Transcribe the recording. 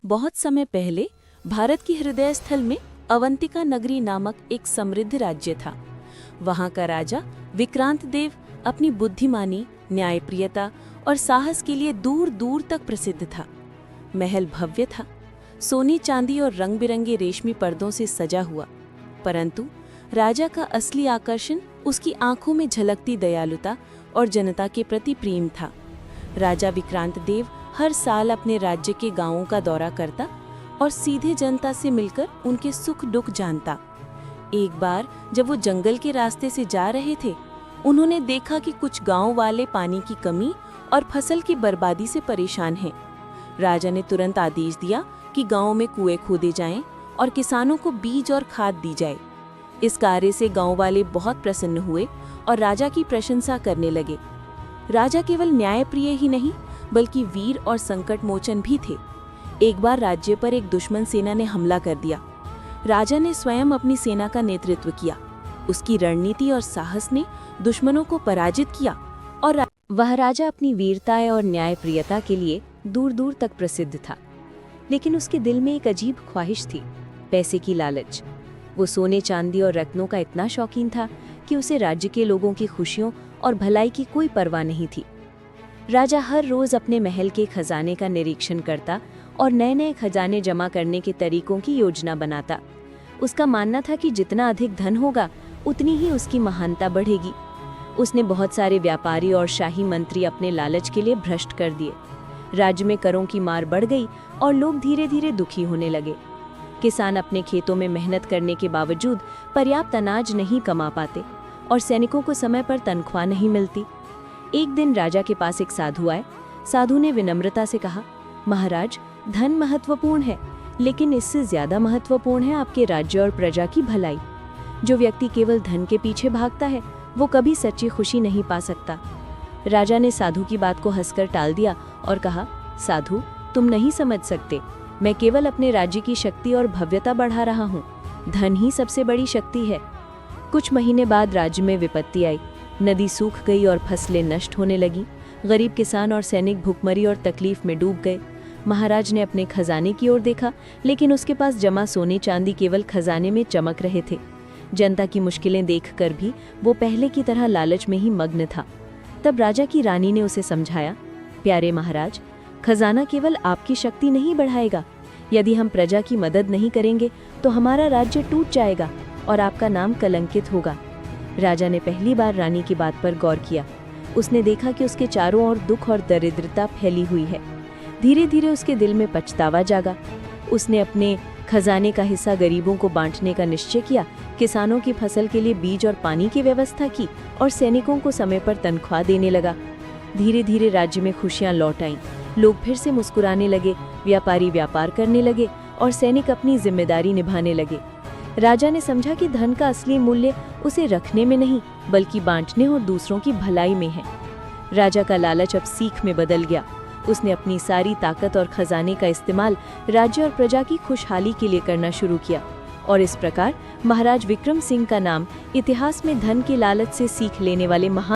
बहुत समय पहले भारत की हृदय स्थल में अवंतिका नगरी नामक एक समृद्ध राज्य था। वहाँ का राजा विक्रांत देव अपनी बुद्धिमानी, न्यायप्रियता और साहस के लिए दूर दूर तक प्रसिद्ध था। महल भव्य था, सोने चांदी और रंग बिरंगे रेशमी पर्दों से सजा हुआ, परंतु राजा का असली आकर्षण उसकी आंखों में झलकती दयालुता और जनता के प्रति प्रेम था। राजा विक्रांत देव हर साल अपने राज्य के गांवों का दौरा करता और सीधे जनता से मिलकर उनके सुख दुख जानता। एक बार जब वो जंगल के रास्ते से जा रहे थे, उन्होंने देखा कि कुछ गांव वाले पानी की कमी और फसल की बर्बादी से परेशान हैं। राजा ने तुरंत आदेश दिया कि गांव में कुएं खोदे जाएं और किसानों को बीज और खाद दी जाए। इस कार्य से गांव वाले बहुत प्रसन्न हुए और राजा की प्रशंसा करने लगे। राजा केवल न्यायप्रिय ही नहीं बल्कि वीर और संकट मोचन भी थे। एक बार राज्य पर एक दुश्मन सेना ने हमला कर दिया। राजा ने स्वयं अपनी सेना का नेतृत्व किया। उसकी रणनीति और साहस ने दुश्मनों को पराजित किया और वह राजा अपनी वीरता और न्यायप्रियता के लिए दूर दूर तक प्रसिद्ध था। लेकिन उसके दिल में एक अजीब ख्वाहिश थी, पैसे की लालच। वो सोने चांदी और रत्नों का इतना शौकीन था कि उसे राज्य के लोगों की खुशियों और भलाई की कोई परवाह नहीं थी। राजा हर रोज अपने महल के खजाने का निरीक्षण करता और नए नए खजाने जमा करने के तरीकों की योजना बनाता। उसका मानना था कि जितना अधिक धन होगा उतनी ही उसकी महानता बढ़ेगी। उसने बहुत सारे व्यापारी और शाही मंत्री अपने लालच के लिए भ्रष्ट कर दिए। राज्य में करों की मार बढ़ गई और लोग धीरे धीरे दुखी होने लगे। किसान अपने खेतों में मेहनत करने के बावजूद पर्याप्त अनाज नहीं कमा पाते और सैनिकों को समय पर तनख्वाह नहीं मिलती। एक दिन राजा के पास एक साधु आए। साधु ने विनम्रता से कहा, महाराज, धन महत्वपूर्ण है, लेकिन इससे ज्यादा महत्वपूर्ण है आपके राज्य और प्रजा की भलाई। जो व्यक्ति केवल धन के पीछे भागता है वो कभी सच्ची खुशी नहीं पा सकता। राजा ने साधु की बात को हंसकर टाल दिया और कहा, साधु, तुम नहीं समझ सकते। मैं केवल अपने राज्य की शक्ति और भव्यता बढ़ा रहा हूँ। धन ही सबसे बड़ी शक्ति है। कुछ महीने बाद राज्य में विपत्ति आई। नदी सूख गई और फसलें नष्ट होने लगी। गरीब किसान और सैनिक भूखमरी और तकलीफ में डूब गए। महाराज ने अपने खजाने की ओर देखा, लेकिन उसके पास जमा सोने चांदी केवल खजाने में चमक रहे थे। जनता की मुश्किलें देखकर भी वो पहले की तरह लालच में ही मग्न था। तब राजा की रानी ने उसे समझाया, प्यारे महाराज, खजाना केवल आपकी शक्ति नहीं बढ़ाएगा। यदि हम प्रजा की मदद नहीं करेंगे तो हमारा राज्य टूट जाएगा और आपका नाम कलंकित होगा। राजा ने पहली बार रानी की बात पर गौर किया। उसने देखा कि उसके चारों ओर दुख और दरिद्रता फैली हुई है। धीरे धीरे उसके दिल में पछतावा जागा। उसने अपने खजाने का हिस्सा गरीबों को बांटने का निश्चय किया, किसानों की फसल के लिए बीज और पानी की व्यवस्था की और सैनिकों को समय पर तनख्वाह देने लगा। धीरे धीरे राज्य में खुशियां लौट आईं। लोग फिर से मुस्कुराने लगे, व्यापारी व्यापार करने लगे और सैनिक अपनी जिम्मेदारी निभाने लगे। राजा ने समझा कि धन का असली मूल्य उसे रखने में नहीं बल्कि बांटने और दूसरों की भलाई में है। राजा का लालच अब सीख में बदल गया। उसने अपनी सारी ताकत और खजाने का इस्तेमाल राज्य और प्रजा की खुशहाली के लिए करना शुरू किया और इस प्रकार महाराज विक्रम सिंह का नाम इतिहास में धन की लालच से सीख लेने वाले महान